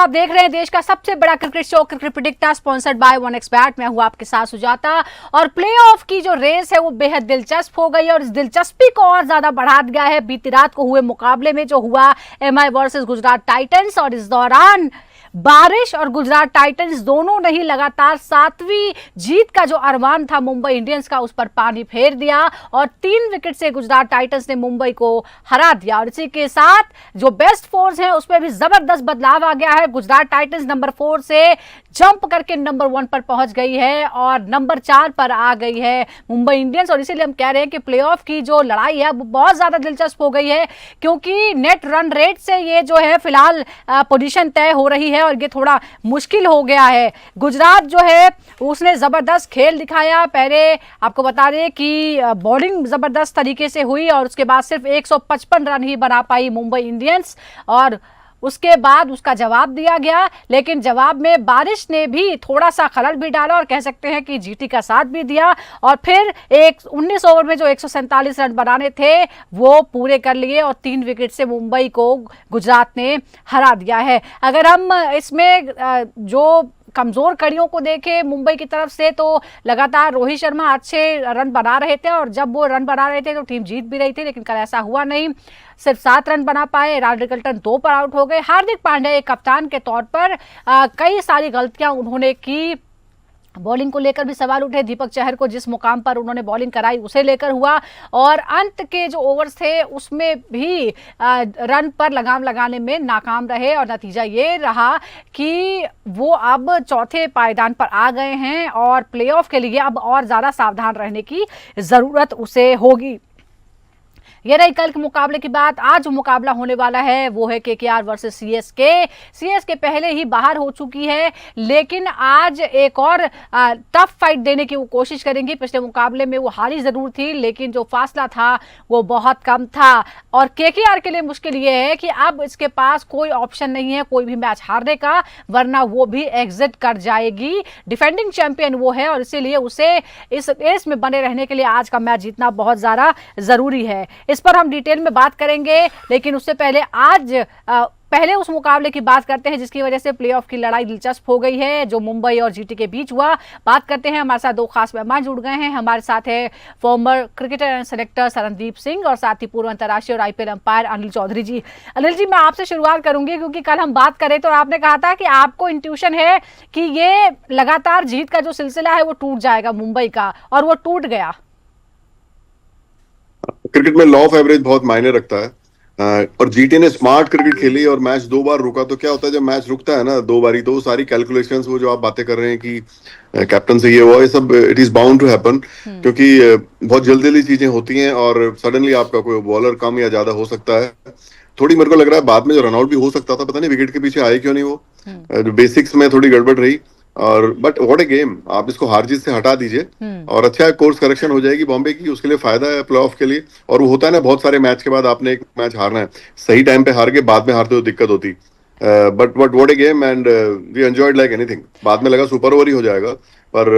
आप देख रहे हैं देश का सबसे बड़ा cricket show cricket predictor sponsored by 1xBet। मैं हूं आपके साथ सुजाता और प्लेऑफ की जो रेस है वो बेहद दिलचस्प हो गई है और इस दिलचस्पी को और ज्यादा बढ़ा दिया है बीती रात को हुए मुकाबले में जो हुआ एमआई वर्सेस गुजरात टाइटंस। और इस दौरान बारिश और गुजरात टाइटंस दोनों ने ही लगातार 7वीं जीत का जो अरमान था मुंबई इंडियंस का उस पर पानी फेर दिया और 3 विकेट से गुजरात टाइटंस ने मुंबई को हरा दिया। और इसी के साथ जो बेस्ट 4 है उसमें भी जबरदस्त बदलाव आ गया है। गुजरात टाइटंस नंबर 4 से जंप करके नंबर 1 पर पहुंच गई है और नंबर 4 पर आ गई है मुंबई इंडियंस। और इसीलिए हम कह रहे हैं कि प्लेऑफ की जो लड़ाई है वो बहुत ज्यादा दिलचस्प हो गई है क्योंकि नेट रन रेट से ये जो है फिलहाल पोजीशन तय हो रही है और ये थोड़ा मुश्किल हो गया है। गुजरात जो है उसने जबरदस्त खेल दिखाया। पहले आपको बता दें कि बॉलिंग जबरदस्त तरीके से हुई और उसके बाद सिर्फ 155 रन ही बना पाई मुंबई इंडियंस और उसके बाद उसका जवाब दिया गया, लेकिन जवाब में बारिश ने भी थोड़ा सा खलल भी डाला और कह सकते हैं कि जीटी का साथ भी दिया और फिर 19 ओवर में जो 147 रन बनाने थे वो पूरे कर लिए और 3 विकेट से मुंबई को गुजरात ने हरा दिया है। अगर हम इसमें जो कमजोर कड़ियों को देखें मुंबई की तरफ से तो लगातार रोहित शर्मा अच्छे रन बना रहे थे और जब वो रन बना रहे थे तो टीम जीत भी रही थी, लेकिन कल ऐसा हुआ नहीं। सिर्फ 7 रन बना पाए। राहुल रिकल्टन 2 पर आउट हो गए। हार्दिक पांड्या एक कप्तान के तौर पर कई सारी गलतियां उन्होंने की। बॉलिंग को लेकर भी सवाल उठे। दीपक चहर को जिस मुकाम पर उन्होंने बॉलिंग कराई उसे लेकर हुआ और अंत के जो ओवर्स थे उसमें भी रन पर लगाम लगाने में नाकाम रहे और नतीजा ये रहा कि वो अब चौथे पायदान पर आ गए हैं और प्लेऑफ के लिए अब और ज्यादा सावधान रहने की जरूरत उसे होगी। ये रही कल के मुकाबले की बात। आज जो मुकाबला होने वाला है वो है केकेआर वर्सेस सीएसके। सीएसके पहले ही बाहर हो चुकी है, लेकिन आज एक और टफ फाइट देने की वो कोशिश करेंगी। पिछले मुकाबले में वो हारी जरूर थी, लेकिन जो फासला था वो बहुत कम था और केकेआर के लिए मुश्किल ये है कि अब इसके पास कोई ऑप्शन नहीं है कोई भी मैच हारने का, वरना वो भी एग्जिट कर जाएगी। डिफेंडिंग चैंपियन वो है और इसीलिए उसे इस रेस में बने रहने के लिए आज का मैच जीतना बहुत ज्यादा जरूरी है। इस पर हम डिटेल में बात करेंगे, लेकिन उससे पहले आज पहले उस मुकाबले की बात करते हैं जिसकी वजह से प्लेऑफ की लड़ाई दिलचस्प हो गई है, जो मुंबई और जीटी के बीच हुआ। बात करते हैं, हमारे साथ 2 खास मेहमान जुड़ गए हैं। हमारे साथ है farmer cricketer and selector Sarandeep Singh और साथ ही पूर्व अंतर्राष्ट्रीय और आईपीएल अंपायर अनिल चौधरी जी। अनिल जी, मैं आपसे शुरुआत करूंगी क्योंकि कल हम बात करें तो आपने कहा था कि आपको इंट्यूशन है कि ये लगातार जीत का जो सिलसिला है वो टूट जाएगा मुंबई का, और वो टूट गया। क्रिकेट में लॉ ऑफ एवरेज बहुत मायने रखता है और जीटी ने स्मार्ट क्रिकेट खेली और मैच 2 बार रुका। तो क्या होता है जब मैच रुकता है ना 2 बारी, तो सारी कैलकुलेशंस वो जो आप बातें कर रहे हैं कि कैप्टन से ये हुआ, ये सब it is bound to happen, क्योंकि बहुत जल्दी जल्दी चीजें होती हैं और सडनली आपका कोई बॉलर कम या ज्यादा हो सकता है। थोड़ी मेरे को लग रहा है बाद में जो रनआउट भी हो सकता था, पता नहीं विकेट के पीछे आए क्यों नहीं वो, बेसिक्स में थोड़ी गड़बड़ रही। और बट व्हाट ए गेम, आप इसको हार जीत से हटा दीजिए और अच्छा कोर्स करेक्शन हो जाएगी बॉम्बे की, उसके लिए फायदा है प्लेऑफ के लिए। और वो होता है ना बहुत सारे मैच के बाद आपने एक मैच हारना है, सही टाइम पे हार के बाद में हारते हो दिक्कत होती। But what a game and we enjoyed like anything. बाद में लगा सुपर ओवर ही हो जाएगा पर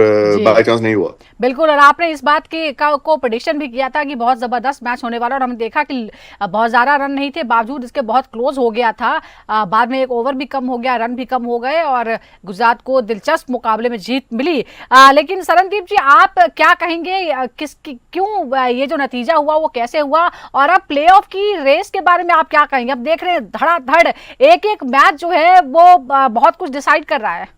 बाय चांस नहीं हुआ। बिल्कुल, और आपने इस बात को प्रेडिक्शन भी किया था कि बहुत जबरदस्त मैच होने वाला और हमने देखा कि बहुत ज्यादा रन नहीं थे, बावजूद इसके बहुत क्लोज हो गया था। बाद में एक ओवर भी कम हो गया, रन भी कम हो गए और गुजरात को दिलचस्प मुकाबले में जीत मिली। लेकिन सरनदीप जी, आप क्या कहेंगे क्यों ये जो नतीजा हुआ वो कैसे हुआ, और अब प्लेऑफ की रेस के बारे में आप क्या कहेंगे? अब देख रहे हैं धड़ाधड़ एक एक मैच जो है वो बहुत कुछ डिसाइड कर रहा है।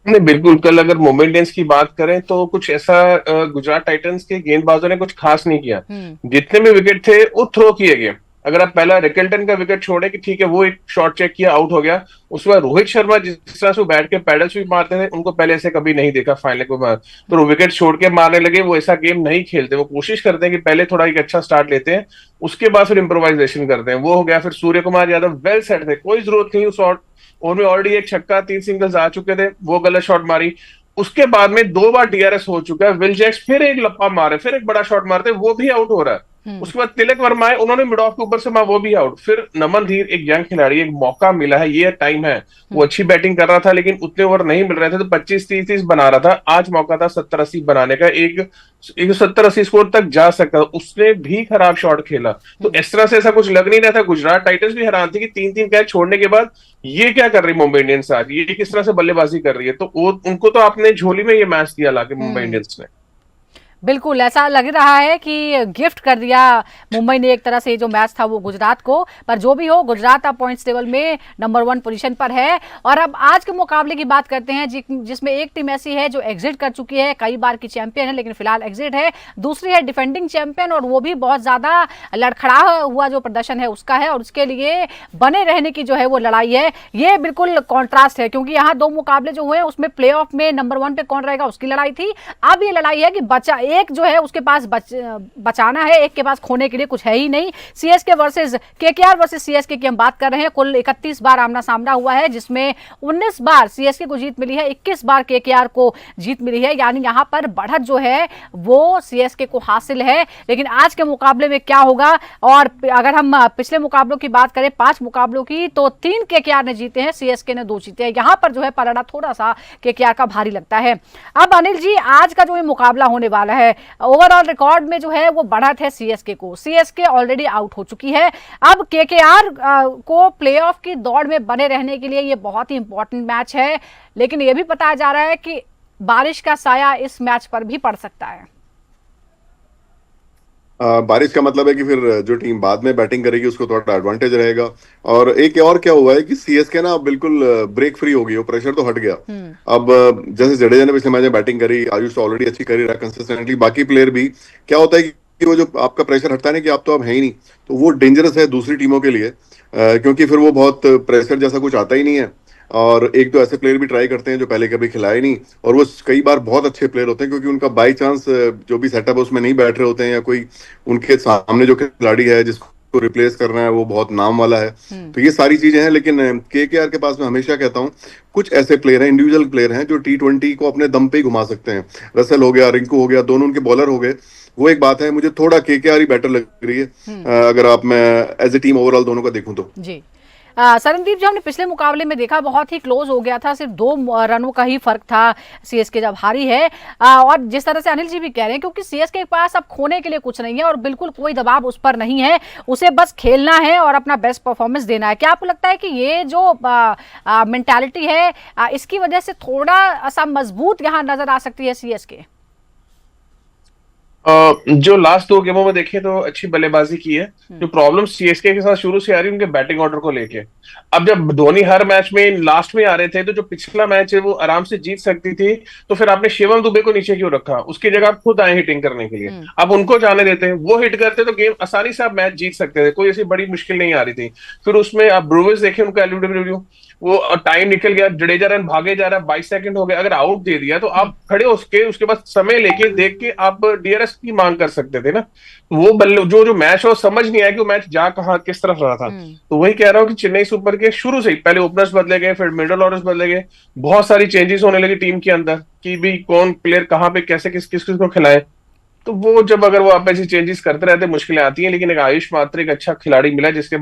नहीं, बिल्कुल। कल अगर मुंबई इंडियंस की बात करें तो कुछ ऐसा गुजरात टाइटंस के गेंदबाजों ने कुछ खास नहीं किया। जितने भी विकेट थे वो थ्रो किए गए। अगर आप पहला रिकल्टन का विकेट छोड़े कि ठीक है वो एक शॉट चेक किया, आउट हो गया, उसके बाद रोहित शर्मा जिस तरह से बैठ के पैडल्स भी मारते थे, उनको पहले ऐसे कभी नहीं देखा फाइनल के बाद। तो विकेट छोड़ के मारने लगे। वो ऐसा गेम नहीं खेलते, वो कोशिश करते हैं कि पहले थोड़ा एक अच्छा स्टार्ट लेते हैं, उसके बाद फिर इम्प्रोवाइजेशन करते हैं। वो हो गया। फिर सूर्य कुमार यादव वेल सेट थे, कोई जरूरत नहीं उस ओवर में, ऑलरेडी एक छक्का 3 सिंगल्स आ चुके थे, वो गलत शॉट मारी। उसके बाद में 2 बार डीआरएस हो चुका है। विल जैक्स फिर एक लप्पा मारे, फिर एक बड़ा शॉट मारते, वो भी आउट हो रहा है। उसके बाद तिलक वर्मा है, उन्होंने मिड ऑफ के ऊपर से वो भी आउट। फिर नमन धीर एक यंग खिलाड़ी, एक मौका मिला है, ये टाइम है। वो अच्छी बैटिंग कर रहा था लेकिन उतने ओवर नहीं मिल रहे थे, तो 25-30 बना रहा था। आज मौका था 70-80 बनाने का, एक 70-80 स्कोर तक जा सकता था, उसने भी खराब शॉट खेला। तो इस तरह से ऐसा कुछ लग नहीं रहा था। गुजरात टाइटंस भी हैरान थी कि 3-3 कैच छोड़ने के बाद ये क्या कर रही मुंबई इंडियंस, आज ये किस तरह से बल्लेबाजी कर रही है। तो वो उनको तो आपने झोली में ये मैच दिया लाके मुंबई इंडियंस ने। बिल्कुल ऐसा लग रहा है कि गिफ्ट कर दिया मुंबई ने एक तरह से जो मैच था वो गुजरात को। पर जो भी हो, गुजरात अब पॉइंट्स टेबल में नंबर 1 पोजीशन पर है। और अब आज के मुकाबले की बात करते हैं जिसमें एक टीम ऐसी है जो एग्जिट कर चुकी है, कई बार की चैंपियन है लेकिन फिलहाल एग्जिट है। दूसरी है डिफेंडिंग चैंपियन, और वो भी बहुत ज्यादा लड़खड़ा हुआ जो प्रदर्शन है उसका है, और उसके लिए बने रहने की जो है वो लड़ाई है। ये बिल्कुल कॉन्ट्रास्ट है, क्योंकि यहाँ 2 मुकाबले जो हुए उसमें प्ले ऑफ में नंबर 1 पे कौन रहेगा उसकी लड़ाई थी। अब ये लड़ाई है कि एक जो है उसके पास बचाना है, एक के पास खोने के लिए कुछ है ही नहीं। CSK versus KKR versus CSK की हम बात कर रहे हैं। कुल 31 बार आमना सामना हुआ है, जिसमें 19 बार सीएसके को जीत मिली है, 21 बार केकेआर को जीत मिली है। यानी यहां पर बढ़त जो है वो सीएसके को हासिल है। लेकिन आज के मुकाबले में क्या होगा, और अगर हम पिछले मुकाबलों की बात करें 5 मुकाबलों की, तो 3 केकेआर ने जीते हैं, सीएसके ने 2 जीते हैं। यहां पर जो है पलड़ा थोड़ा सा केकेआर का भारी लगता है। अब अनिल जी, आज का जो ये मुकाबला होने वाला है, ओवरऑल रिकॉर्ड में जो है वो बढ़त है सीएसके को। सीएसके ऑलरेडी आउट हो चुकी है। अब केकेआर को प्लेऑफ की दौड़ में बने रहने के लिए ये बहुत ही इंपॉर्टेंट मैच है। लेकिन ये भी बताया जा रहा है कि बारिश का साया इस मैच पर भी पड़ सकता है। बारिश का मतलब है कि फिर जो टीम बाद में बैटिंग करेगी उसको थोड़ा एडवांटेज रहेगा। और एक और क्या हुआ है कि सीएसके ना बिल्कुल ब्रेक फ्री हो गई, वो प्रेशर तो हट गया। अब जैसे जडेजा ने पिछले मैच में बैटिंग करी, आयुष तो ऑलरेडी अच्छी कर ही रहा है कंसिस्टेंटली, बाकी प्लेयर भी। क्या होता है कि वो जो आपका प्रेशर हटता है ना कि आप तो अब है ही नहीं, तो वो डेंजरस है दूसरी टीमों के लिए, क्योंकि फिर वो बहुत प्रेशर जैसा कुछ आता ही नहीं है। और एक तो ऐसे प्लेयर भी ट्राई करते हैं जो पहले कभी खिलाए नहीं, और वो कई बार बहुत अच्छे प्लेयर होते हैं, क्योंकि उनका बाई चांस जो भी सेटअप है उसमें नहीं बैठ रहे होते हैं, या कोई उनके सामने जो खिलाड़ी है जिसको रिप्लेस करना है वो बहुत नाम वाला है। तो ये सारी चीजें हैं। लेकिन केकेआर के पास मैं हमेशा कहता हूँ कुछ ऐसे प्लेयर हैं, इंडिविजुअल प्लेयर हैं जो T20 को अपने दम पे ही घुमा सकते हैं। रसल हो गया, रिंकू हो गया, दोनों उनके बॉलर हो गए। वो एक बात है, मुझे थोड़ा केकेआर ही बेटर लग रही है अगर आप मैं एज ए टीम ओवरऑल दोनों का देखूं तो। जी सरनदीप, जो हमने पिछले मुकाबले में देखा बहुत ही क्लोज हो गया था, सिर्फ 2 रनों का ही फर्क था सीएसके जब हारी है। और जिस तरह से अनिल जी भी कह रहे हैं, क्योंकि सीएसके के पास अब खोने के लिए कुछ नहीं है और बिल्कुल कोई दबाव उस पर नहीं है, उसे बस खेलना है और अपना बेस्ट परफॉर्मेंस देना है। क्या आपको लगता है कि ये जो मेंटालिटी है इसकी वजह से थोड़ा सा मजबूत यहाँ नजर आ सकती है सीएसके? जो लास्ट 2 गेमों में देखें तो अच्छी बल्लेबाजी की है। जो प्रॉब्लम सीएसके के साथ शुरू से आ रही है उनके बैटिंग ऑर्डर को लेके। अब जब धोनी हर मैच में लास्ट में आ रहे थे, तो जो पिछला मैच है वो आराम से जीत सकती थी, तो फिर आपने शिवम दुबे को नीचे क्यों रखा? उसकी जगह आप खुद आए हिटिंग करने के लिए, आप उनको जाने देते हैं, वो हिट करते तो गेम आसानी से आप मैच जीत सकते थे, कोई ऐसी बड़ी मुश्किल नहीं आ रही थी। फिर उसमें आप ब्रूवेस देखें, उनका एलबीडब्ल्यू वो टाइम निकल गया, जडेजा रन भागे जा रहा है, 22 सेकंड हो गए, अगर आउट दे दिया तो आप खड़े उसके बाद समय लेके देख के आप डीआरएस की मांग कर सकते थे ना। वो बल्ले जो मैच है वो समझ नहीं आया कि वो मैच जा कहां किस तरफ रहा था। तो वही कह रहा हूं कि चेन्नई सुपर के शुरू से ही पहले ओपनर्स बदले गए, फिर मिडल ऑर्डर्स बदले गए, बहुत सारी चेंजेस होने लगी टीम के अंदर कि भी कौन प्लेयर कहां पे कैसे किस को खिलाए। तो वो जब अगर वो आप ऐसी चेंजेस करते रहते मुश्किलें आती हैं। लेकिन एक आयुष मात्र एक अच्छा खिलाड़ी मिला जिसके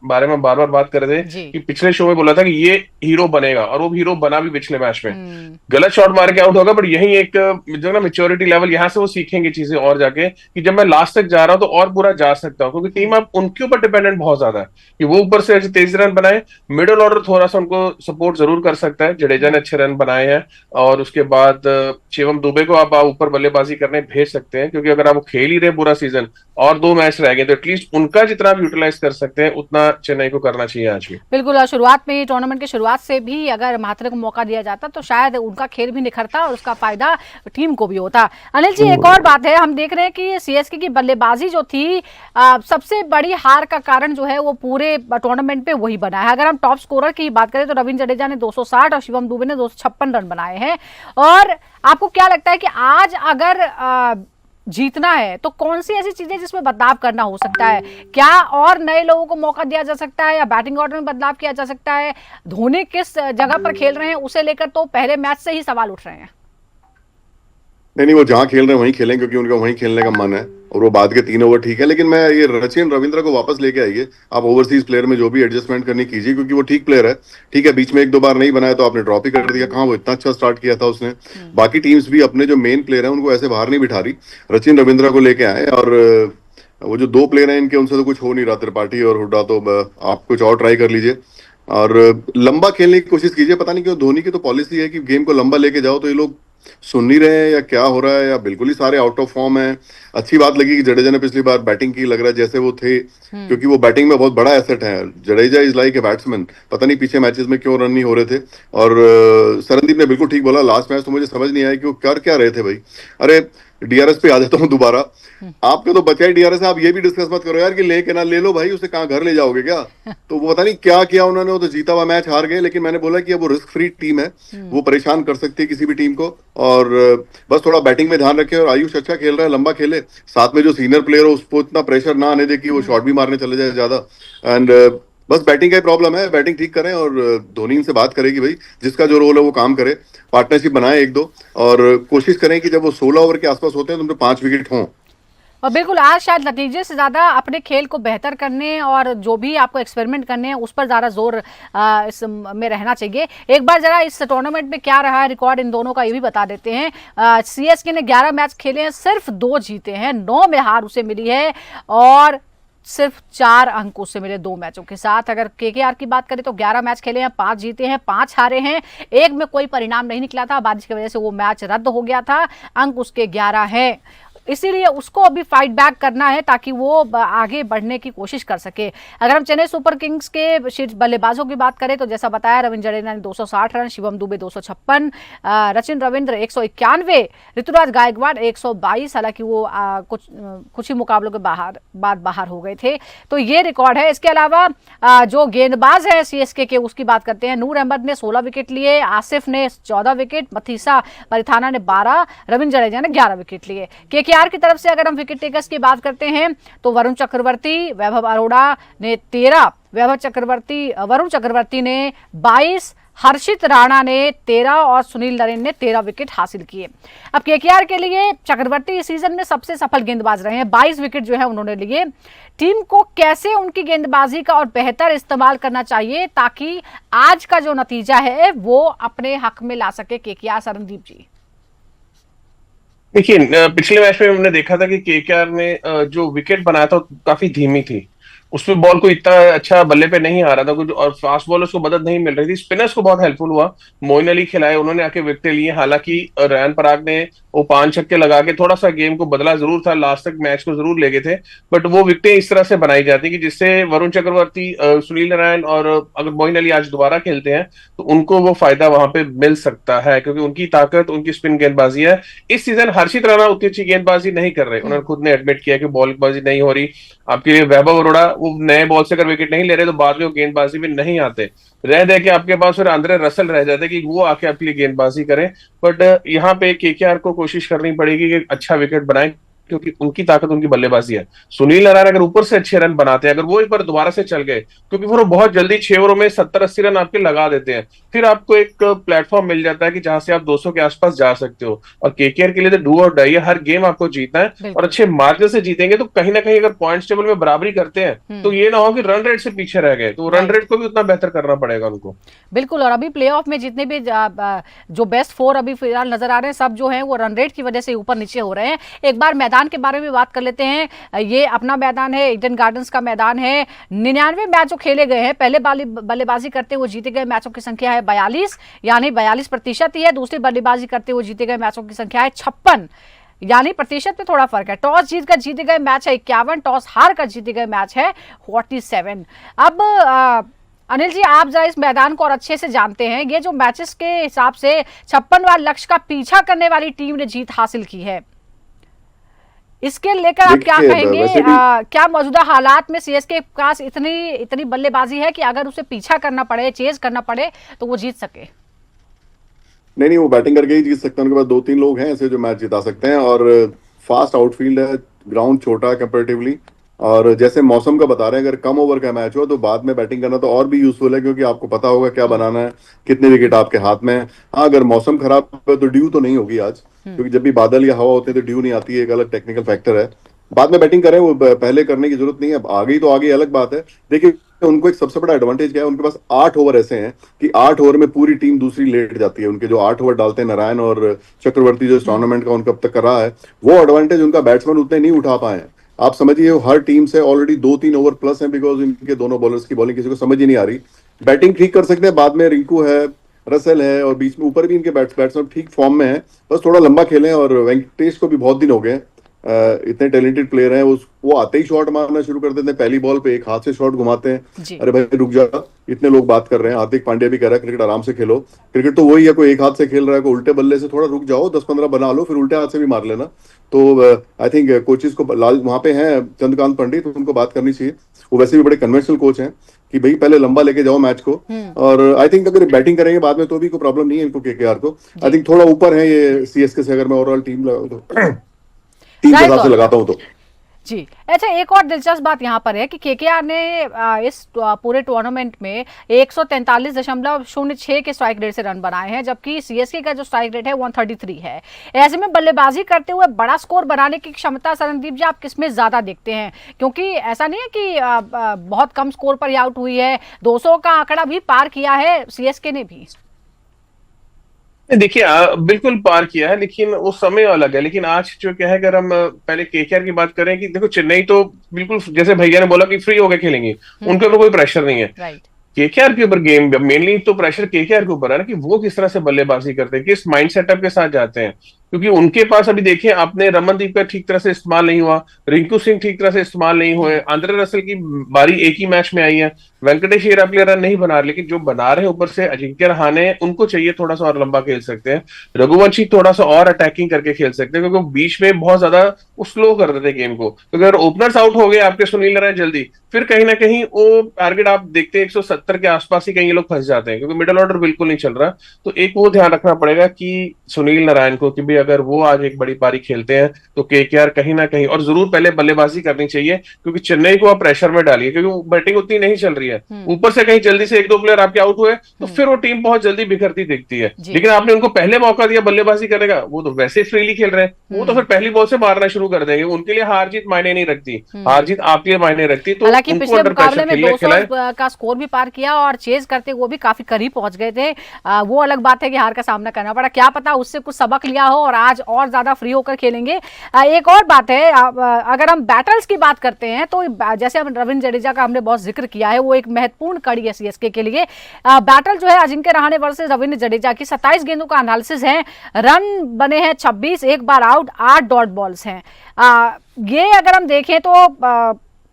बारे में बार बार बात कर रहे थे कि पिछले शो में बोला था कि ये हीरो बनेगा, और वो हीरो बना भी पिछले मैच में। गलत शॉट मार के आउट होगा, बट यही एक जो ना मैच्योरिटी लेवल, यहाँ से वो सीखेंगे चीजें और जाके कि जब मैं लास्ट तक जा रहा हूं तो और पूरा जा सकता हूँ, क्योंकि टीम अब उनके ऊपर डिपेंडेंट बहुत ज्यादा है कि वो ऊपर से ऐसे तेज रन बनाए। मिडिल ऑर्डर थोड़ा सा उनको सपोर्ट जरूर कर सकता है, जडेजा ने अच्छे रन बनाए हैं, और उसके बाद शिवम दुबे को आप ऊपर बल्लेबाजी करने भेज सकते हैं, क्योंकि अगर आप खेल ही रहे पूरा सीजन और 2 मैच रह गए तो एटलीस्ट उनका जितना आप यूटिलाइज कर सकते हैं उतना चेन्नई को करना चाहिए आज भी। बिल्कुल, शुरुआत में टूर्नामेंट की शुरुआत से भी अगर महात्रे को मौका दिया जाता तो शायद उनका खेल भी निखरता और उसका फायदा टीम को भी होता। अनिल जी, एक और बात है, हम देख रहे हैं कि सीएसके की बल्लेबाजी जो थी सबसे बड़ी हार का कारण जो है वो पूरे टूर्नामेंट पे वही बना है। अगर हम टॉप स्कोरर की बात करें तो रविंद्र जडेजा ने 260 और शिवम दुबे ने 256 रन बनाए हैं। और आपको क्या लगता है कि आज अगर जीतना है तो कौन सी ऐसी चीजें जिसमें बदलाव करना हो सकता है? क्या और नए लोगों को मौका दिया जा सकता है, या बैटिंग ऑर्डर में बदलाव किया जा सकता है? धोनी किस जगह पर खेल रहे हैं उसे लेकर तो पहले मैच से ही सवाल उठ रहे हैं। नहीं वो जहाँ खेल रहे हैं वहीं खेलें, क्योंकि उनका वहीं खेलने का मन है, और वो बाद के 3 ओवर ठीक है। लेकिन मैं ये सचिन रविंद्र को वापस लेके आइए, आप ओवरसीज प्लेयर में जो भी एडजस्टमेंट करनी कीजिए, क्योंकि वो ठीक प्लेयर है। ठीक है, बीच में 1-2 बार नहीं बनाया तो आपने ड्रॉप ही कर दिया, कहाँ वो इतना अच्छा स्टार्ट किया था उसने। बाकी टीम्स भी अपने जो मेन प्लेयर हैं उनको ऐसे बाहर नहीं बिठा रही, सचिन रविंद्र को लेके आए। और वो जो 2 प्लेयर हैं इनके, उनसे तो कुछ हो नहीं रहा, त्रिपाठी और हुड्डा, तो आप कुछ और ट्राई कर लीजिए और लंबा खेलने की कोशिश कीजिए। पता नहीं क्यों धोनी की तो पॉलिसी है कि गेम को लंबा लेके जाओ, तो ये लोग सुन नहीं रहे हैं या क्या हो रहा है, या बिल्कुल ही सारे आउट ऑफ फॉर्म है। अच्छी बात लगी कि जडेजा ने पिछली बार बैटिंग की, लग रहा है जैसे वो थे, क्योंकि वो बैटिंग में बहुत बड़ा एसेट है। Jadeja is like a batsman, पता नहीं पीछे मैचेस में क्यों रन नहीं हो रहे थे। और सरनदीप ने बिल्कुल ठीक बोला, लास्ट मैच तो मुझे समझ नहीं आया कि वो कर क्या रहे थे भाई। अरे डीआरएस पे आ जाता हूँ दोबारा, आपके तो बचा ही डीआरएस है, आप ये भी डिस्कस मत करो यार कि ले के ना ले लो भाई, उसे कहाँ घर ले जाओगे क्या। तो वो पता नहीं क्या किया उन्होंने, वो तो जीता हुआ मैच हार गए। लेकिन मैंने बोला कि अब वो रिस्क फ्री टीम है, वो परेशान कर सकती है किसी भी टीम को। और बस थोड़ा बैटिंग में ध्यान रखें, और आयुष अच्छा खेल रहा है, लंबा खेले, साथ में जो सीनियर प्लेयर हो उसको इतना प्रेशर ना आने दे कि वो शॉट भी मारने चले जाए ज्यादा। एंड बस बैटिंग का ही प्रॉब्लम है, बैटिंग ठीक करें, और धोनी से बात करेगी भाई, जिसका जो रोल है वो काम करे, पार्टनरशिप बनाए 1-2, और कोशिश करें कि जब वो 16 ओवर के आसपास होते हैं तो उनके 5 विकेट हों। और बिल्कुल आज शायद नतीजे से ज़्यादा अपने खेल को बेहतर करने और जो भी आपको एक्सपेरिमेंट करने हैं उस पर ज़्यादा जोर इस में रहना चाहिए। एक बार ज़रा इस टूर्नामेंट में क्या रहा है रिकॉर्ड इन दोनों का, ये भी बता देते हैं। सीएसके ने 11 मैच खेले हैं, सिर्फ 2 जीते हैं, 9 में हार उसे मिली है, और सिर्फ 4 अंक उससे मिले 2 मैचों के साथ। अगर केकेआर की बात करें तो 11 मैच खेले हैं, 5 जीते हैं, 5 हारे हैं, एक में कोई परिणाम नहीं निकला था, बारिश की वजह से वो मैच रद्द हो गया था। अंक उसके 11 हैं, इसीलिए उसको अभी फाइट बैक करना है ताकि वो आगे बढ़ने की कोशिश कर सके। अगर हम चेन्नई सुपर किंग्स के शीर्ष बल्लेबाजों की बात करें तो जैसा बताया, रविंद्र जडेजा ने 260 रन, शिवम दुबे 256, सचिन रविंद्र 191, ऋतुराज गायकवाड़ 122। हालांकि वो कुछ ही मुकाबलों के बाद बाहर हो गए थे, तो ये रिकॉर्ड है। इसके अलावा जो गेंदबाज है सीएसके के उसकी बात करते हैं। नूर अहमद ने 16 विकेट लिए, आसिफ ने 14 विकेट, मथीसा परिथाना ने 12, रविंद्र जडेजा ने 11 विकेट लिए। केकेआर की तरफ से अगर हम विकेट टेकर्स की बात करते हैं तो वरुण चक्रवर्ती, वैभव अरोड़ा ने 13, वरुण चक्रवर्ती ने 22, हर्षित राणा ने 13 और सुनील नरेन ने 13 विकेट हासिल किए। अब केकेआर के लिए चक्रवर्ती इस सीजन में सबसे सफल गेंदबाज रहे हैं, 22 विकेट जो है उन्होंने लिए। टीम को कैसे उनकी गेंदबाजी का और बेहतर इस्तेमाल करना चाहिए ताकि आज का जो नतीजा है वो अपने हक में ला सके केकेआर, सरनदीप जी? देखिए, पिछले मैच में हमने देखा था कि केकेआर ने जो विकेट बनाया था काफी धीमी थी, उसमें बॉल को इतना अच्छा बल्ले पे नहीं आ रहा था कुछ, और फास्ट बॉलर्स को मदद नहीं मिल रही थी। स्पिनर्स को बहुत हेल्पफुल हुआ, मोइन अली खिलाए, उन्होंने आके विकेट लिए। हालांकि रयान पराग ने वो 5 छक्के लगा के थोड़ा सा गेम को बदला जरूर था, लास्ट तक मैच को जरूर ले गए थे, बट वो विकेटें इस तरह से बनाई जाती कि जिससे वरुण चक्रवर्ती, सुनील नारायण और अगर मोइन अली आज दोबारा खेलते हैं तो उनको वो फायदा वहां पे मिल सकता है, क्योंकि उनकी ताकत उनकी स्पिन गेंदबाजी है। इस सीजन हर्षित राणा उतनी अच्छी गेंदबाजी नहीं कर रहे, उन्होंने खुद ने एडमिट किया कि बॉलबाजी नहीं हो रही। आपके लिए वैभव अरोड़ा वो नए बॉल से अगर विकेट नहीं ले रहे तो बाद में वो गेंदबाजी में नहीं आते, रह दे के आपके पास फिर आंद्रे रसल रह जाते कि वो आके आपके लिए गेंदबाजी करें। बट यहाँ पे केकेआर को कोशिश करनी पड़ेगी कि अच्छा विकेट बनाए, क्योंकि उनकी ताकत उनकी बल्लेबाजी है। सुनील नारायण अगर ऊपर से अच्छे रन बनाते हैं, अगर वो एक बार दोबारा से चल गए, क्योंकि फिर वो बहुत जल्दी 6 ओवरों में 70-80 रन आपके लगा देते हैं, फिर आपको एक प्लेटफॉर्म मिल जाता है कि जहां से आप 200 के आसपास जा सकते हो। और केकेआर के लिए तो डू और डाई है, हर गेम आपको जीतना है, और अच्छे मार्जिन से जीतेंगे तो कहीं ना कहीं अगर पॉइंट्स टेबल में बराबरी करते हैं तो ये ना हो कि रन रेट से पीछे रह गए, तो रन रेट को भी उतना बेहतर करना पड़ेगा उनको। बिल्कुल, और अभी प्लेऑफ में जितने भी जो बेस्ट 4 अभी फिलहाल नजर आ रहे हैं, सब जो हैं वो रन रेट की वजह से ऊपर नीचे हो रहे हैं। एक बार मैदान के बारे में बात कर लेते हैं। ये अपना मैदान है, ईडन गार्डन्स का मैदान है। 99 मैच जो खेले गए हैं, पहले बल्लेबाजी करते हुए जीते गए मैचों की संख्या है 42, यानी 42% ही है। दूसरी बल्लेबाजी करते हुए जीते गए मैचों की संख्या है 56, यानी प्रतिशत में थोड़ा फर्क है। टॉस जीत कर जीते गए मैच है 51, टॉस हार कर जीते गए मैच है 47। अब अनिल जी, आप जरा इस मैदान को और अच्छे से जानते हैं, ये जो मैचेस के हिसाब से 56वां लक्ष्य का पीछा करने वाली टीम ने जीत हासिल की है, इसके लेकर आप क्या कहेंगे? क्या मौजूदा हालात में सीएसके के पास इतनी बल्लेबाजी है कि अगर उसे पीछा करना पड़े, चेज करना पड़े तो वो जीत सके? नहीं, वो बैटिंग करके ही जीत सकते हैं, उनके पास 2-3 लोग हैं ऐसे जो मैच जिता सकते हैं, और फास्ट आउटफील्ड है, ग्राउंड छोटा है कंपैरेटिवली, और जैसे मौसम का बता रहे हैं, अगर कम ओवर का मैच हो तो बाद में बैटिंग करना तो और भी यूजफुल है, क्योंकि आपको पता होगा क्या बनाना है, कितने विकेट आपके हाथ में है। हाँ, अगर मौसम खराब है तो ड्यू तो नहीं होगी आज, क्योंकि जब भी बादल या हवा होते हैं तो ड्यू नहीं आती है, एक अलग टेक्निकल फैक्टर है। बाद में बैटिंग करें, वो पहले करने की जरूरत नहीं है। आ गई तो आ गई, अलग बात है। देखिए, उनको एक सबसे बड़ा एडवांटेज क्या है, उनके पास 8 ओवर ऐसे हैं कि 8 ओवर में पूरी टीम दूसरी लेट जाती है। उनके जो 8 ओवर डालते हैं नारायण और चक्रवर्ती, जो इस टूर्नामेंट का उनका अब तक कर रहा है, वो एडवांटेज उनका बैट्समैन उतने नहीं उठा पाए हैं। आप समझिए, हर टीम से ऑलरेडी 2-3 ओवर प्लस है, बिकॉज इनके दोनों बॉलर्स की बॉलिंग किसी को समझ ही नहीं आ रही। बैटिंग ठीक कर सकते हैं, बाद में रिंकू है, रसेल है, और बीच में ऊपर भी इनके बैट्समैन ठीक फॉर्म में है। बस थोड़ा लंबा खेलें, और वेंकटेश को भी बहुत दिन हो गए, इतने टैलेंटेड प्लेयर हैं। वो आते ही शॉट मारना शुरू कर देते हैं, पहली बॉल पे एक हाथ से शॉट घुमाते हैं। अरे भाई रुक जा, इतने लोग बात कर रहे हैं। हार्दिक पांड्या भी कह रहा है क्रिकेट आराम से खेलो। क्रिकेट तो वही है, कोई एक हाथ से खेल रहा है, कोई उल्टे बल्ले से, थोड़ा रुक जाओ, 10-15 बना लो, फिर उल्टे हाथ से भी मार लेना। तो आई थिंक कोचेस को लाल वहां पे हैं चंद्रकांत पंडित, उनको बात करनी चाहिए। वो वैसे भी बड़े कन्वेंशनल कोच हैं कि भाई पहले लंबा लेके जाओ मैच को। और आई थिंक अगर बैटिंग करेंगे बाद में तो भी कोई प्रॉब्लम नहीं है इनको, केकेआर को। आई थिंक थोड़ा ऊपर है ये सीएसके से, अगर मैं ओवरऑल टीम टीम के हिसाब से लगाता हूं तो। जी। अच्छा, एक और दिलचस्प बात यहाँ पर है कि केकेआर ने इस पूरे टूर्नामेंट में 143.06 के स्ट्राइक रेट से रन बनाए हैं, जबकि सीएसके का जो स्ट्राइक रेट है 133 है। ऐसे में बल्लेबाजी करते हुए बड़ा स्कोर बनाने की क्षमता शरणदीप जी आप किसमें ज्यादा देखते हैं? क्योंकि ऐसा नहीं है कि बहुत कम स्कोर पर ही आउट हुई है, 200 का आंकड़ा भी पार किया है सीएसके ने भी। देखिए, बिल्कुल पार किया है, लेकिन वो समय अलग है। लेकिन आज जो क्या है, अगर हम पहले केकेआर की बात करें, कि देखो चेन्नई तो बिल्कुल जैसे भैया ने बोला कि फ्री होकर खेलेंगे, उनके ऊपर कोई प्रेशर नहीं है। राइट। केकेआर के ऊपर गेम मेनली तो प्रेशर केकेआर के ऊपर है ना, कि वो किस तरह से बल्लेबाजी करते हैं, किस माइंड सेटअप के साथ जाते हैं। क्योंकि उनके पास अभी देखिए, आपने रमनदीप का ठीक तरह से इस्तेमाल नहीं हुआ, रिंकू सिंह ठीक तरह से इस्तेमाल नहीं हुए, आंद्रे रसल की बारी एक ही मैच में आई है, वेंकटेश अय्यर अपने रन नहीं बना रहे, लेकिन जो बना रहे हैं ऊपर से अजिंक्य रहाणे, उनको चाहिए थोड़ा सा और लंबा खेल सकते हैं। रघुवंशी थोड़ा सा और अटैकिंग करके खेल सकते हैं, क्योंकि बीच में बहुत ज्यादा स्लो कर देते गेम को। तो अगर ओपनर्स आउट हो गए आपके सुनील नारायण जल्दी, फिर कहीं ना कहीं वो टारगेट आप देखते हैं 170 के आसपास ही कहीं ये लोग फंस जाते हैं, क्योंकि मिडिल ऑर्डर बिल्कुल नहीं चल रहा। तो एक वो ध्यान रखना पड़ेगा कि सुनील नारायण को, कि भाई अगर वो आज एक बड़ी पारी खेलते हैं तो केकेआर कहीं ना कहीं, और जरूर पहले बल्लेबाजी करनी चाहिए, क्योंकि चेन्नई को आप प्रेशर में डालिए, क्योंकि बैटिंग उतनी नहीं चल रही है। ऊपर से कहीं जल्दी से 1-2 प्लेयर आपके आउट हुए तो फिर वो टीम बहुत जल्दी बिखरती दिखती है। लेकिन आपने उनको पहले मौका दिया बल्लेबाजी करने का, वो तो वैसे फ्रीली खेल रहे हैं, वो तो फिर पहली बॉल से मारना शुरू कर देंगे। उनके लिए हार जीत मायने नहीं रखती, हार जीत आपके लिए मायने रखती। तो हालांकि पिछले मुकाबले में 200 का स्कोर भी पार किया और चेज करते वो भी काफी करीब पहुंच गए थे। वो अलग बात है कि हार का सामना करना पड़ा, क्या पता उससे कुछ सबक लिया हो और आज और ज्यादा फ्री होकर खेलेंगे। एक और बात है, अगर हम बैटल्स की बात करते हैं तो जैसे हम रविंद्र जडेजा का हमने बहुत जिक्र किया है, वो एक महत्वपूर्ण कड़ी है सीएसके के लिए। बैटल जो है अजिंक्य रहाणे वर्सेस रविंद्र जडेजा की, 27 गेंदों का एनालिसिस है, रन बने हैं 26, एक बार आउट, 8 डॉट बॉल्स हैं। ये अगर हम देखें तो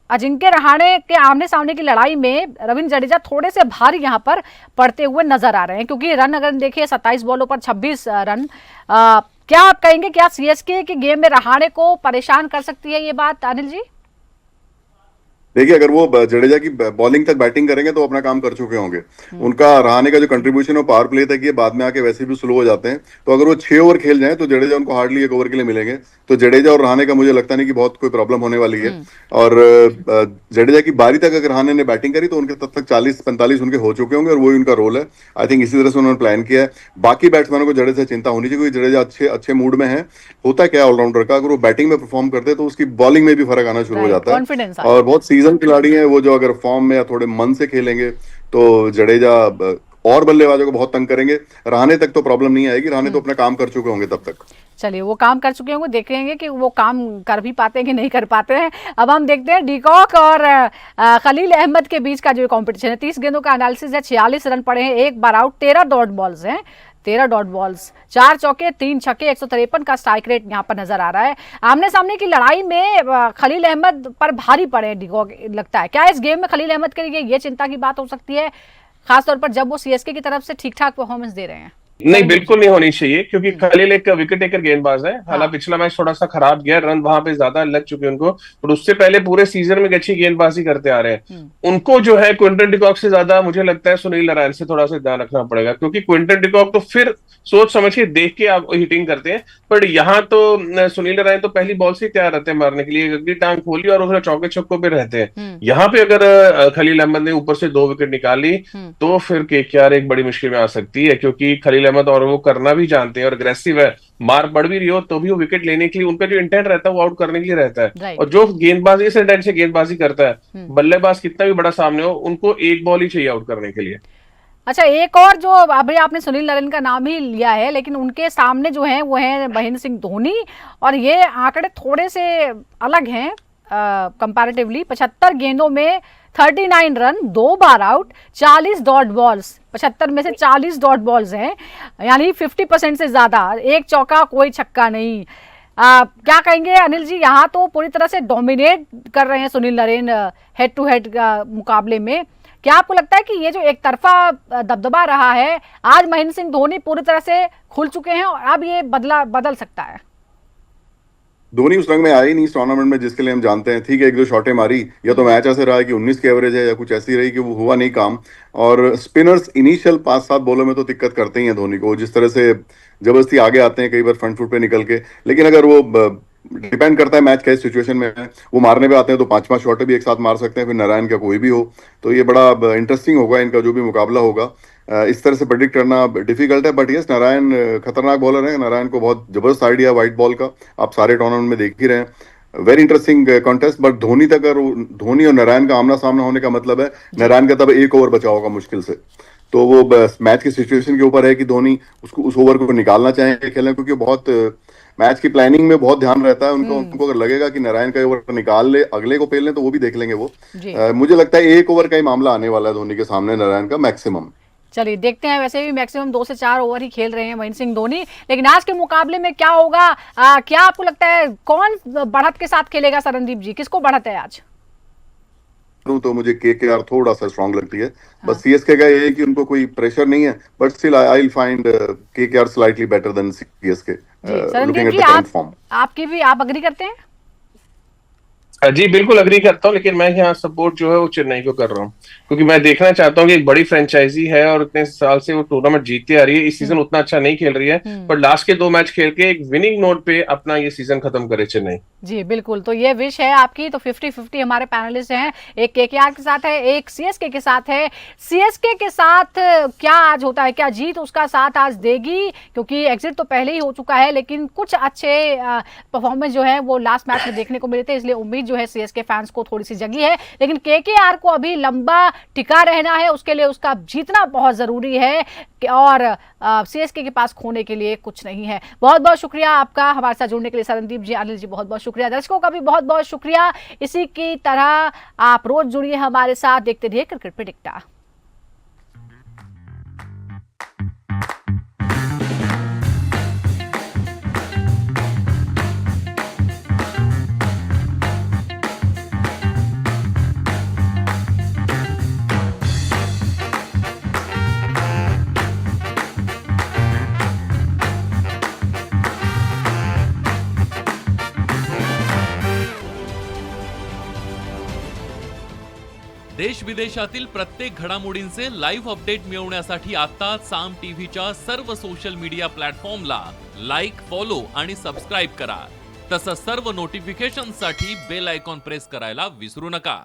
अजिंक्य रहाणे के आमने सामने की लड़ाई में रविंद्र जडेजा थोड़े से भारी यहां पर पड़ते हुए नजर आ रहे हैं, क्योंकि रन अगर देखिए 27 बॉलों पर 26 रन। क्या आप कहेंगे, क्या सीएसके के गेम में रहाणे को परेशान कर सकती है ये बात, अनिल जी? देखिए, अगर वो जडेजा की बॉलिंग तक बैटिंग करेंगे तो अपना काम कर चुके होंगे। उनका रहाणे का जो कंट्रीब्यूशन है पावर प्ले तक, ये बाद में आके वैसे भी स्लो हो जाते हैं। तो अगर वो 6 ओवर खेल जाएं तो जडेजा उनको हार्डली 1 ओवर के लिए मिलेंगे। तो जडेजा और रहाणे का मुझे लगता नहीं कि बहुत कोई प्रॉब्लम होने वाली है। और जडेजा की बारी तक अगर रहाणे ने बैटिंग करी तो उनके तब तक 40-45 उनके हो चुके होंगे, और वही उनका रोल है। आई थिंक इसी तरह से उन्होंने प्लान किया है। बाकी बैट्समैनों को जडेजा से चिंता होनी चाहिए, क्योंकि जडेजा अच्छे मूड में है। होता क्या ऑलराउंडर का, अगर वो बैटिंग में परफॉर्म करते हैं तो उसकी बॉलिंग में भी फर्क आना शुरू हो जाता है। और बहुत सीजन खिलाड़ी है वो, जो अगर फॉर्म में या थोड़े मन से खेलेंगे तो जडेजा और बल्लेबाजों को बहुत तंग करेंगे। रहाणे तक तो प्रॉब्लम नहीं आएगी, रहाणे तो अपना काम कर चुके होंगे तब तक। चलिए, वो काम कर चुके होंगे, देखेंगे कि वो काम कर भी पाते हैं कि नहीं कर पाते हैं। अब हम देखते हैं डीकॉक और खलील अहमद के बीच का जो कंपटीशन है। 30 गेंदों का एनालिसिस है, 46 रन पड़े हैं, एक बार आउट, 13 डॉट बॉल्स हैं, 13 डॉट बॉल्स, 4 चौके 3 छक्के, 153 का स्ट्राइक रेट यहाँ पर नजर आ रहा है। आमने सामने की लड़ाई में खलील अहमद पर भारी पड़े डीकॉक, लगता है क्या इस गेम में खलील अहमद के लिए ये चिंता की बात हो सकती है, खासतौर पर जब वो सीएसके की तरफ से ठीक ठाक परफॉर्मेंस दे रहे हैं? नहीं, बिल्कुल नहीं होनी चाहिए, क्योंकि खलील एक विकेट टेकर गेंदबाज है। हालांकि पिछला मैच थोड़ा सा खराब गया, रन वहां पे ज्यादा लग चुके उनको, और उससे पहले पूरे सीजन में एक अच्छी गेंदबाजी करते आ रहे हैं। उनको जो है क्विंटन डिकॉक से ज्यादा मुझे लगता है सुनील नारायण से थोड़ा सा ध्यान रखना पड़ेगा, क्योंकि क्विंटन डिकॉक तो फिर सोच समझ के देख के आप हिटिंग करते हैं, पर यहाँ तो सुनील नारायण तो पहली बॉल से ही तैयार रहते हैं मारने के लिए, अगली टांग खोली और उसमें चौके छक्कों पे रहते हैं। यहाँ पे अगर खलील अहमद ने ऊपर से 2 विकेट निकाली तो फिर केकेआर एक बड़ी मुश्किल में आ सकती है, क्योंकि खलील अहमद और वो करना भी जानते हैं और अग्रेसिव है, मार पड़ भी रही हो तो भी वो विकेट लेने के लिए उनका जो इंटेंट रहता है वो आउट करने के लिए रहता है। और जो गेंदबाज इस इंटेंट से गेंदबाजी करता है, बल्लेबाज कितना भी बड़ा सामने हो, उनको एक बॉल ही चाहिए आउट करने के लिए। अच्छा, एक और जो अभी आपने सुनील नारायण का नाम ही लिया है, लेकिन उनके सामने जो है वो है महेंद्र सिंह धोनी, और ये आंकड़े थोड़े से अलग हैं कंपैरेटिवली। 75 गेंदों में 39 रन, 2 बार आउट, 40 डॉट बॉल्स, 75 में से 40 डॉट बॉल्स हैं, यानी 50% से ज्यादा, एक चौका कोई छक्का नहीं। क्या कहेंगे अनिल जी, यहाँ तो पूरी तरह से डोमिनेट कर रहे हैं Sunil Narayan head to head मुकाबले में। क्या आपको लगता है कि ये जो एक तरफा दबदबा रहा है, आज महेंद्र सिंह धोनी पूरी तरह से खुल चुके हैं और अब ये बदल सकता है? धोनी उस रंग में आया ही नहीं इस टूर्नामेंट में जिसके लिए हम जानते हैं। ठीक है, 1-2 शॉटें मारी, या तो मैच ऐसे रहा है कि 19 की एवरेज है, या कुछ ऐसी रही कि वो हुआ नहीं काम। और स्पिनर्स इनिशियल 5-7 बॉलों में तो दिक्कत करते ही हैं धोनी को, जिस तरह से जबरदस्ती आगे आते हैं कई बार फ्रंट फुट पे निकल के। लेकिन अगर वो डिपेंड करता है मैच कैसी सिचुएशन में है, वो मारने पे आते हैं तो 5-5 शॉटें भी एक साथ मार सकते हैं, फिर नारायण का कोई भी हो। तो ये बड़ा इंटरेस्टिंग होगा इनका जो भी मुकाबला होगा। इस तरह से प्रेडिक्ट करना डिफिकल्ट है, बट यस, नारायण खतरनाक बॉलर है। नारायण को बहुत जबरदस्त आइडिया व्हाइट बॉल का, आप सारे टूर्नामेंट में देख ही रहे हैं। Very interesting contest, but Dhoni तक अगर धोनी और नारायण का आमना सामना होने का मतलब है नारायण का तब 1 ओवर बचा होगा मुश्किल से। तो वो मैच की सिचुएशन के ऊपर है कि धोनी उसको उस ओवर को निकालना चाहेंगे खेलना, क्योंकि बहुत मैच की प्लानिंग में बहुत ध्यान रहता है उनको अगर लगेगा कि नारायण का ओवर निकाल ले, अगले को पेल ले, तो वो भी देख लेंगे वो। मुझे लगता है 1 ओवर का ही मामला आने वाला है धोनी के सामने, नारायण का मैक्सिमम। चलिए देखते हैं, वैसे भी मैक्सिमम 2 से 4 ओवर ही खेल रहे हैं महेंद्र सिंह धोनी, लेकिन आज के मुकाबले में क्या होगा? क्या आपको लगता है कौन बढ़त के साथ खेलेगा? सरनदीप जी, किसको बढ़त है आज? तो मुझे केकेआर थोड़ा सा स्ट्रांग लगती है। बस सीएसके का ये है कि उनको कोई प्रेशर नहीं है, but still I will find KKR slightly better than CSK looking at the current form. आपकी भी, आप एग्री करते हैं? जी बिल्कुल अग्री करता हूँ, लेकिन मैं यहाँ सपोर्ट जो है वो चेन्नई को कर रहा हूँ, क्योंकि मैं देखना चाहता हूँ कि एक बड़ी फ्रेंचाइजी है और इतने साल से वो टूर्नामेंट जीतती आ रही है। इस सीजन उतना अच्छा नहीं खेल रही है, पर लास्ट के 2 मैच खेल के एक विनिंग नोट पे अपना ये सीजन खत्म करे चेन्नई। जी बिल्कुल, तो ये विश है आपकी। तो 50-50 हमारे पैनलिस्ट हैं, एक केकेआर के साथ है, एक सीएसके के साथ है। सीएसके के साथ क्या आज होता है, क्या जीत उसका साथ आज देगी? क्योंकि एग्जिट तो पहले ही हो चुका है, लेकिन कुछ अच्छे परफॉर्मेंस जो है वो लास्ट मैच में देखने को मिले थे, इसलिए उम्मीद जो है सीएसके फैंस को थोड़ी सी जगी है। लेकिन केकेआर को अभी लंबा टिका रहना है, उसके लिए उसका जीतना बहुत जरूरी है, और सीएसके के पास खोने के लिए कुछ नहीं है। बहुत बहुत शुक्रिया आपका हमारे साथ जुड़ने के लिए सरनदीप जी, अनिल जी, बहुत बहुत शुक्रिया। दर्शकों का भी बहुत बहुत शुक्रिया। इसी की तरह आप रोज जुड़िए हमारे साथ, देखते रहिए क्रिकेट प्रेडिक्टर। देश विदेशातील प्रत्येक घडामोडींचे लाईव्ह अपडेट मिळवण्यासाठी आता साम टीव्हीच्या सर्व सोशल मीडिया प्लॅटफॉर्मला लाईक, फॉलो आणि सबस्क्राईब करा। तसंच सर्व नोटिफिकेशनसाठी बेल आयकॉन प्रेस करायला विसरू नका।